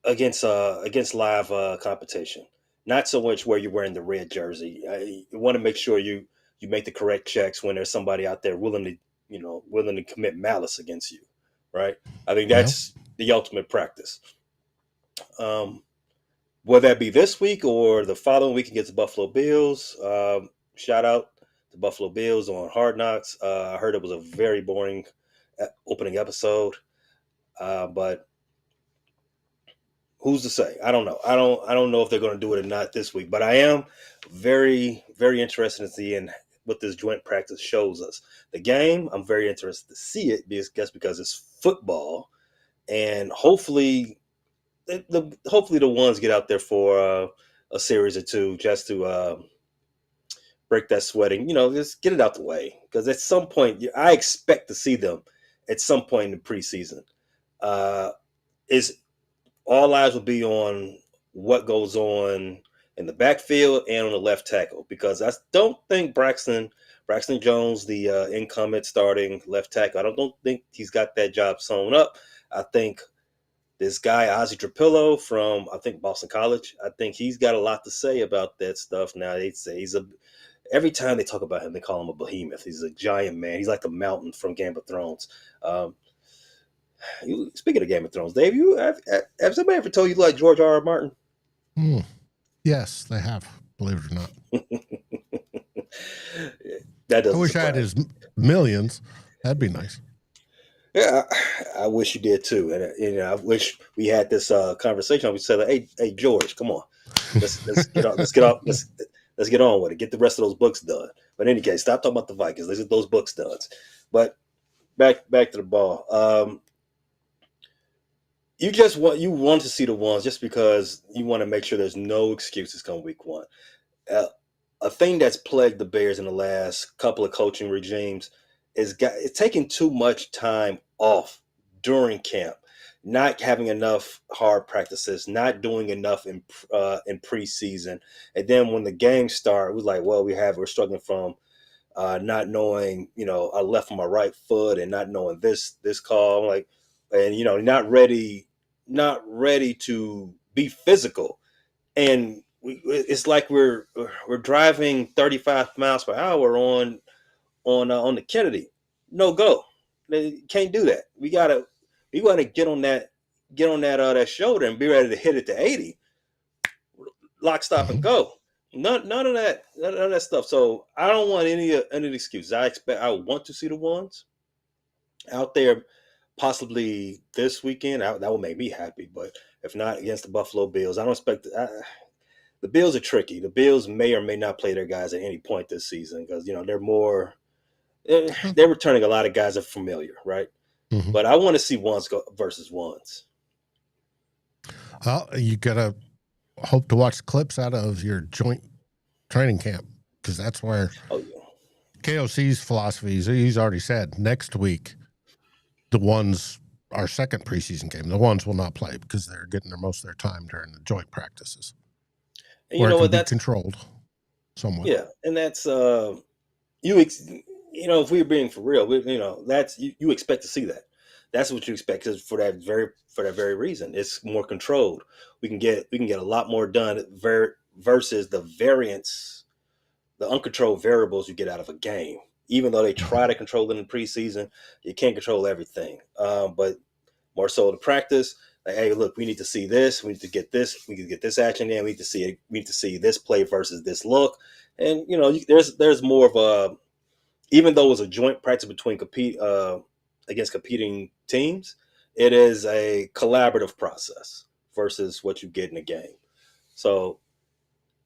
competition. Not so much where you're wearing the red jersey. You want to make sure you make the correct checks when there's somebody out there willing to commit malice against you, right? I think that's the ultimate practice. Whether that be this week or the following week against the Buffalo Bills, shout out to Buffalo Bills on Hard Knocks. I heard it was a very boring opening episode, but who's to say? I don't know. I don't know if they're going to do it or not this week, but I am very, very interested in seeing what this joint practice shows us. The game, I'm very interested to see it because it's football, and hopefully the ones get out there for a series or two just to break that sweating. Just get it out the way, because at some point I expect to see them at some point in the preseason. All eyes will be on what goes on in the backfield and on the left tackle, because I don't think Braxton Jones, the incumbent starting left tackle, I don't think he's got that job sewn up. I think this guy, Ozzie Trapillo from, I think, Boston College, I think he's got a lot to say about that stuff. Now, they say every time they talk about him, they call him a behemoth. He's a giant man. He's like the mountain from Game of Thrones. Speaking of Game of Thrones, Dave, have somebody ever told you like George R. R. Martin? Yes, they have, believe it or not. That doesn't I wish I had his millions. That'd be nice. Yeah, I wish you did too, and I wish we had this conversation. We said, "Hey, George, come on, let's get on, let's get on with it. Get the rest of those books done." But in any case, stop talking about the Vikings. Let's get those books done. But back to the ball. You want to see the ones just because you want to make sure there's no excuses come week one. A thing that's plagued the Bears in the last couple of coaching regimes is it's taking too much time off during camp, not having enough hard practices, not doing enough in preseason, and then when the games start, we're like, well, we're struggling from not knowing, I left on my right foot and not knowing this call, like, and not ready to be physical. And it's like we're driving 35 miles per hour on the Kennedy. No go. They can't do that. We gotta get on that that shoulder and be ready to hit it to 80. Lock, stop, and go. None of that stuff. So I don't want any excuses. I want to see the ones out there, possibly this weekend. That will make me happy. But if not, against the Buffalo Bills, I don't expect. The Bills are tricky. The Bills may or may not play their guys at any point this season because they're more. They're returning a lot of guys that are familiar, right? Mm-hmm. But I want to see ones go versus ones. Well, you gotta hope to watch clips out of your joint training camp because that's where KOC's philosophy is. He's already said next week, the ones, our second preseason game, the ones will not play because they're getting most of their time during the joint practices. And you know what? That's controlled somewhat. Yeah, and that's if we're being for real, that's you expect to see that. That's what you expect because for that very reason, it's more controlled. We can get a lot more done versus the variance, the uncontrolled variables you get out of a game. Even though they try to control it in preseason, you can't control everything. But more so the practice, like, hey, look, we need to see this. We need to get this. We need to get this action in. We need to see it. We need to see this play versus this look. And there's more of a, even though it's a joint practice between against competing teams, it is a collaborative process versus what you get in a game. So,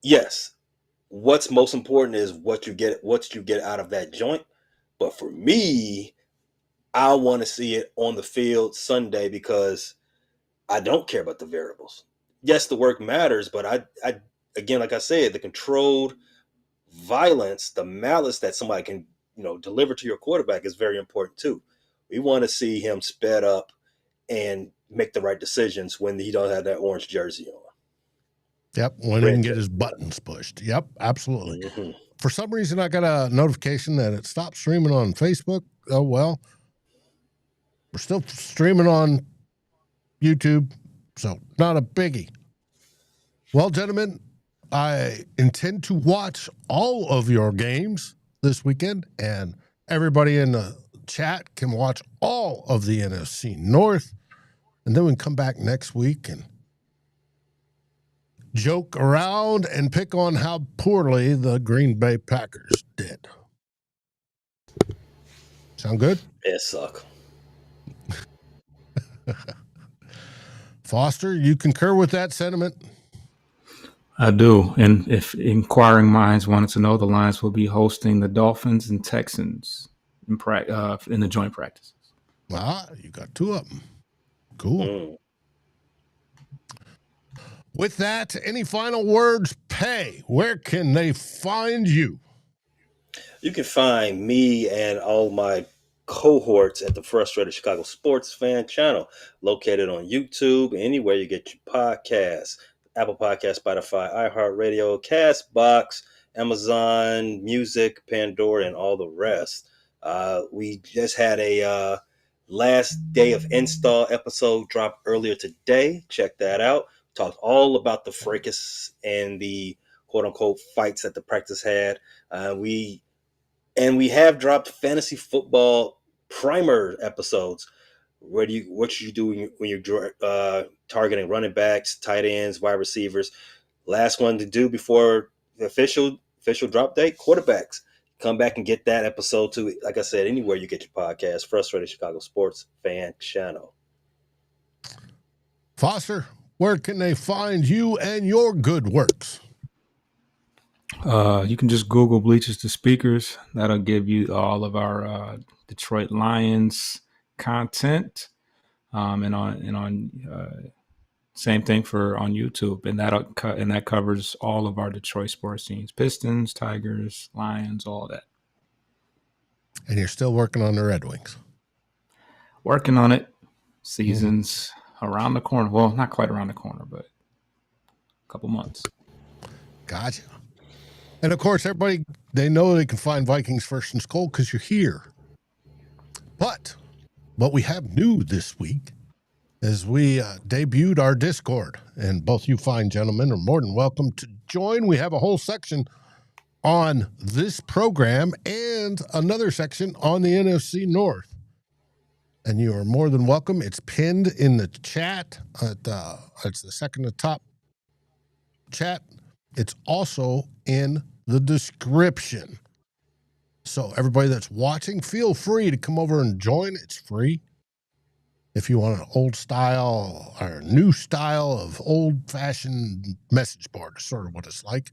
yes, what's most important is what you get out of that joint. But for me, I want to see it on the field Sunday because I don't care about the variables. Yes, the work matters, but I again, like I said, the controlled violence, the malice that somebody can deliver to your quarterback is very important too. We want to see him sped up and make the right decisions when he don't have that orange jersey on. Yep, when he can get his buttons pushed. Yep, absolutely. Mm-hmm. For some reason, I got a notification that it stopped streaming on Facebook. Oh, well, we're still streaming on YouTube, so not a biggie. Well, gentlemen, I intend to watch all of your games this weekend, and everybody in the chat can watch all of the NFC North, and then we can come back next week and joke around and pick on how poorly the Green Bay Packers did. Sound good? It suck. Foster, you concur with that sentiment? I do. And if inquiring minds wanted to know, the Lions will be hosting the Dolphins and Texans in the joint practices. Ah, you got two of them. Cool. With that, any final words? Pay. Where can they find you? You can find me and all my cohorts at the Frustrated Chicago Sports Fan channel, located on YouTube, anywhere you get your podcasts. Apple Podcasts, Spotify, iHeartRadio, CastBox, Amazon Music, Pandora, and all the rest. We just had a last day of install episode drop earlier today. Check that out. Talked all about the fracas and the quote-unquote fights that the practice had. We have dropped fantasy football primer episodes. What you do when you're targeting running backs, tight ends, wide receivers. Last one to do before the official drop date, quarterbacks. Come back and get that episode too. Like I said, anywhere you get your podcast, Frustrated Chicago Sports Fan channel. Foster, where can they find you and your good works? You can just Google Bleachers to Speakers. That'll give you all of our Detroit Lions content, and on same thing on YouTube, and that covers all of our Detroit sports teams: Pistons, Tigers, Lions, all that. And you're still working on the Red Wings. Working on it. Season's around the corner. Well, not quite around the corner, but a couple months. Gotcha. And of course, everybody they know they can find Vikings First and SKOL because you're here. But what we have new this week is we debuted our Discord, and both you fine gentlemen are more than welcome to join. We have a whole section on this program and another section on the NFC North. And you are more than welcome. It's pinned in the chat. It's the second to top chat. It's also in the description. So everybody that's watching, feel free to come over and join. It's free. If you want an old style or new style of old-fashioned message board, is sort of what it's like.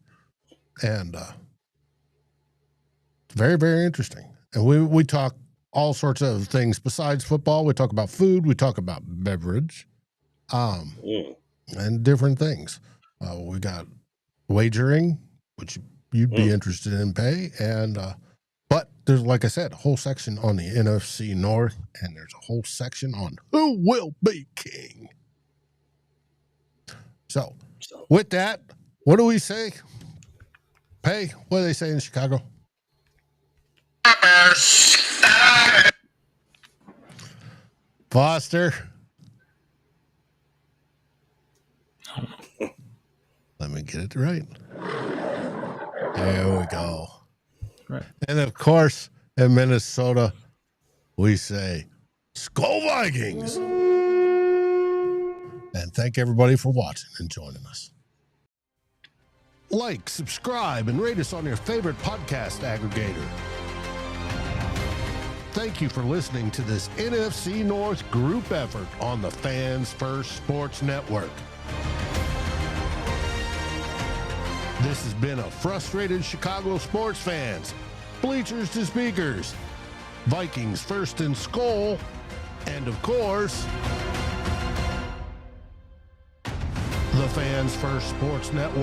And it's very, very interesting. And we talk all sorts of things besides football. We talk about food. We talk about beverage, and different things. We got wagering, which you'd be interested in pay. And but there's, like I said, a whole section on the NFC North, and there's a whole section on who will be king. So with that, what do we say? Pay, what do they say in Chicago? Foster. Let me get it right. There we go. Right. And of course, in Minnesota, we say SKOL Vikings. And thank everybody for watching and joining us. Like, subscribe, and rate us on your favorite podcast aggregator. Thank you for listening to this NFC North group effort on the Fans First Sports Network. This has been a frustrated Chicago sports fans, Bleachers to Speakers, Vikings First and SKOL, and of course, the Fans First Sports Network.